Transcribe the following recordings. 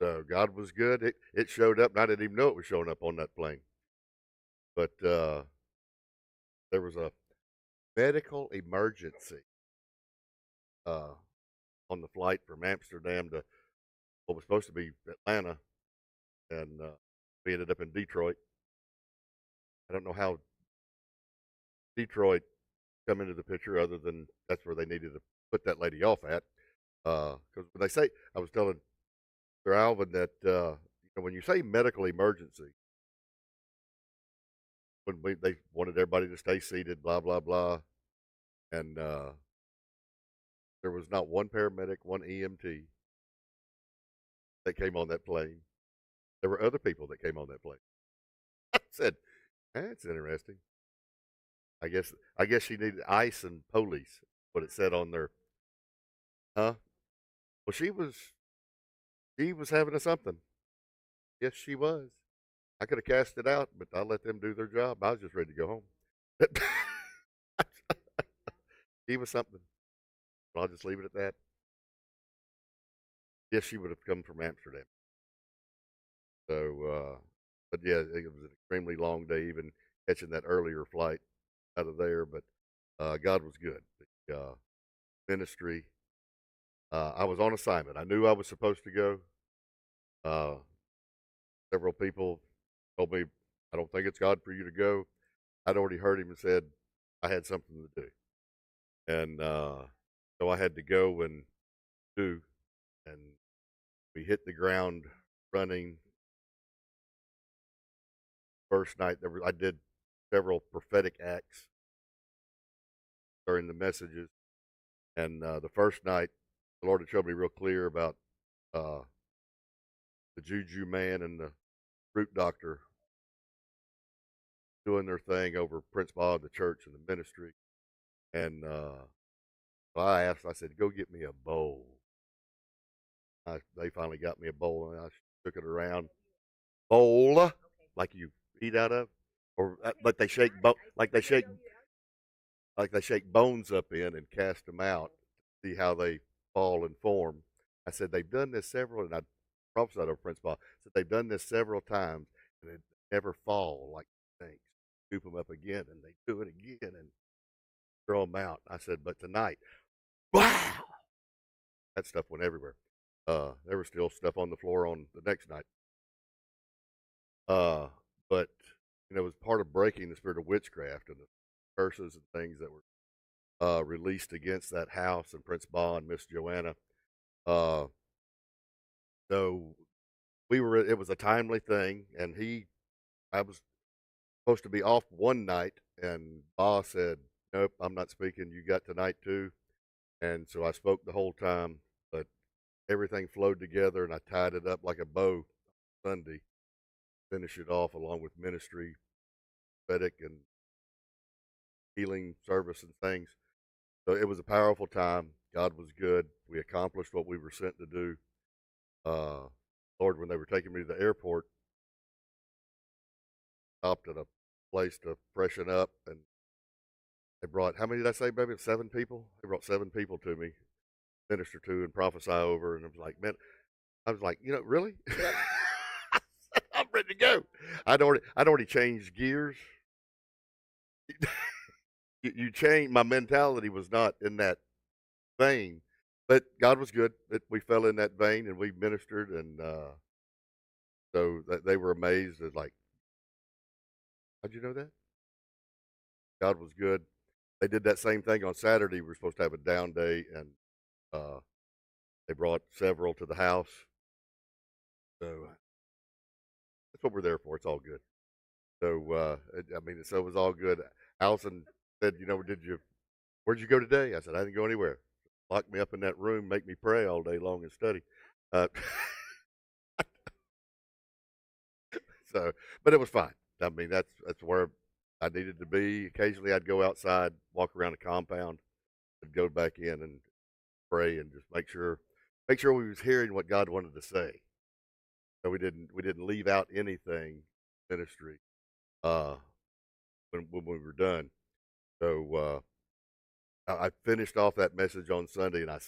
So God was good. It showed up, and I didn't even know it was showing up on that plane. But there was a medical emergency uh, on the flight from Amsterdam to what was supposed to be Atlanta, and we ended up in Detroit. I don't know how Detroit come into the picture other than that's where they needed to put that lady off at. Because when they say, I was telling Sir Alvin that when you say medical emergency, they wanted everybody to stay seated, blah blah blah, and there was not one paramedic, one EMT that came on that plane. There were other people that came on that plane. I said, "That's interesting." I guess she needed ice and police. What it said on there, huh? Well, she was having a something. Yes, she was. I could have cast it out, but I let them do their job. I was just ready to go home. She was something. I'll just leave it at that. Yes, she would have come from Amsterdam. So, but yeah, it was an extremely long day, even catching that earlier flight out of there. But God was good. The ministry. I was on assignment. I knew I was supposed to go. Uh, Several people told me, "I don't think it's God for you to go." I'd already heard him and said I had something to do, and so I had to go and do. And we hit the ground running. First night, I did several prophetic acts during the messages, and the first night, the Lord had showed me real clear about uh, the juju man and the fruit doctor doing their thing over Prince Bob, the church, and the ministry. And so I asked, I said, "Go get me a bowl." They finally got me a bowl, and I took it around. Bowl, like you eat out of, or like they shake, like they shake bones up in and cast them out, see how they fall and form. I said they've done this several, and I prophesied over Prince Paul. I said they've done this several times, and it never fall like things. Scoop them up again, and they do it again and throw them out. I said, but tonight, wow, that stuff went everywhere. There was still stuff on the floor on the next night. Uh, but it was part of breaking the spirit of witchcraft and the curses and things that were released against that house and Prince Ba and Miss Joanna. Uh, so we were. It was a timely thing, and I was supposed to be off one night, and Ba said, "Nope, I'm not speaking. You got tonight too." And so I spoke the whole time, but everything flowed together, and I tied it up like a bow Sunday, finish it off along with ministry, prophetic, and healing service and things. So it was a powerful time. God was good. We accomplished what we were sent to do. Uh, Lord, when they were taking me to the airport, stopped at a place to freshen up, and they brought, how many did I say, baby? 7 people. They brought 7 people to me, minister to and prophesy over, and I was like, man, I was like, really? I'm ready to go. I'd already changed gears. You changed my mentality was not in that vein, but God was good. We fell in that vein and we ministered, and so that they were amazed at like, how'd you know that? God was good. They did that same thing on Saturday. We were supposed to have a down day, and uh, they brought several to the house. So that's what we're there for. It's all good. So so it was all good. Allison said, where'd you go today? I said, I didn't go anywhere. Lock me up in that room, make me pray all day long and study. Uh, so, but it was fine. I mean, that's where I needed to be. Occasionally, I'd go outside, walk around the compound, and go back in and pray and just make sure we was hearing what God wanted to say. So we didn't leave out anything ministry uh, when we were done. So I finished off that message on Sunday, and I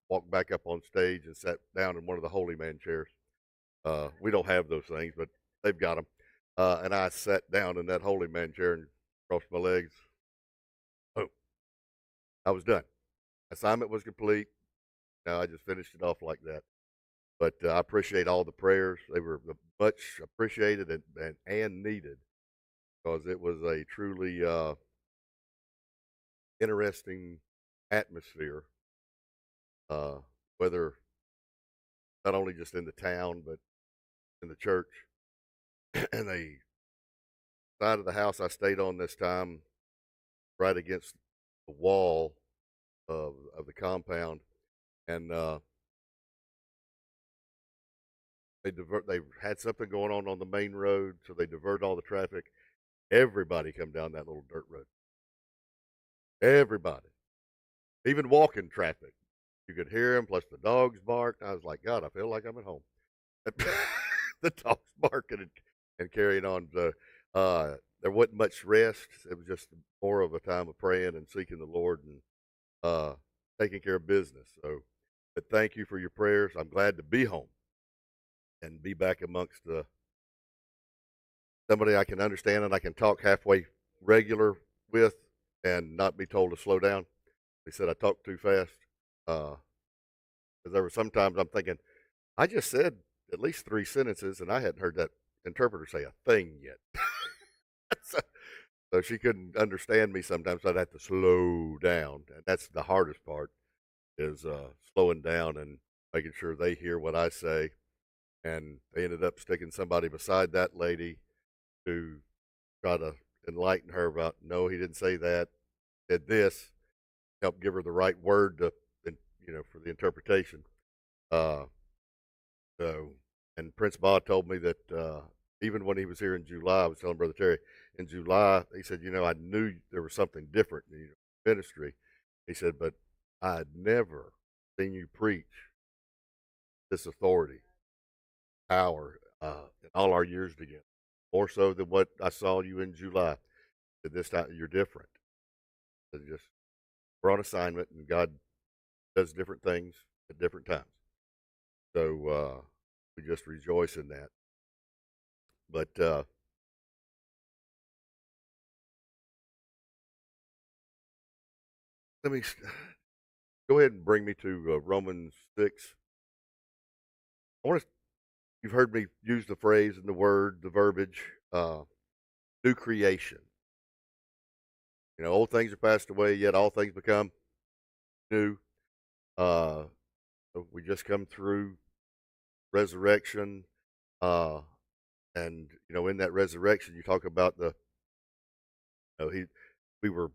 walked back up on stage and sat down in one of the holy man chairs. We don't have those things, but they've got them. And I sat down in that holy man chair and crossed my legs. Oh, I was done. Assignment was complete. Now I just finished it off like that. But I appreciate all the prayers. They were much appreciated and needed, because it was a truly interesting atmosphere, uh, whether not only just in the town, but in the church. And the side of the house I stayed on this time, right against the wall of the compound, and they had something going on the main road, so they divert all the traffic. Everybody come down that little dirt road. Everybody, even walking traffic, you could hear them. Plus the dogs barked. I was like, God, I feel like I'm at home. The dogs barking and carrying on. There wasn't much rest. It was just more of a time of praying and seeking the Lord and taking care of business. So, but thank you for your prayers. I'm glad to be home and be back amongst somebody I can understand and I can talk halfway regular with and not be told to slow down. They said I talk too fast. Because there were sometimes I'm thinking, I just said at least 3 sentences and I hadn't heard that interpreter say a thing yet. So she couldn't understand me sometimes. So I'd have to slow down. And that's the hardest part, is slowing down and making sure they hear what I say. And they ended up sticking somebody beside that lady to try to enlighten her about, no, he didn't say that, did this, help give her the right word to, for the interpretation. So, and Prince Bob told me that even when he was here in July, I was telling Brother Terry, in July, he said, I knew there was something different in your ministry. He said, but I had never seen you preach this authority, power, in all our years together, more so than what I saw you in July. At this time, you're different. So just, we're on assignment, and God does different things at different times. So we just rejoice in that. But let me go ahead and bring me to Romans 6. You've heard me use the phrase and the word, the verbiage, new creation. Old things are passed away, yet all things become new. We just come through resurrection, and in that resurrection, you talk about we were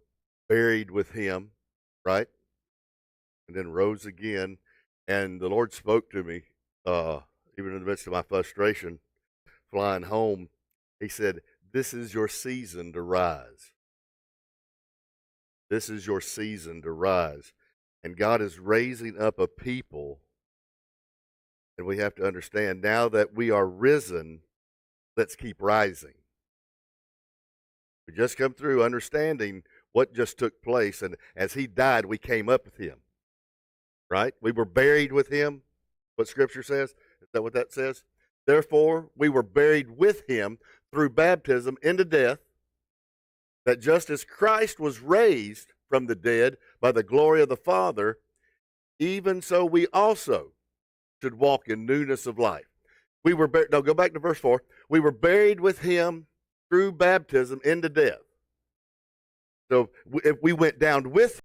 buried with him, right, and then rose again. And the Lord spoke to me, even in the midst of my frustration, flying home. He said, "This is your season to rise. This is your season to rise." And God is raising up a people, and we have to understand, now that we are risen, let's keep rising. We just come through understanding what just took place, and as he died, we came up with him, right? We were buried with him, what Scripture says. Is that what that says? Therefore, we were buried with him through baptism into death, that just as Christ was raised from the dead by the glory of the Father, even so we also should walk in newness of life. We were buried. Now go back to verse 4. We were buried with him through baptism into death. So if we went down with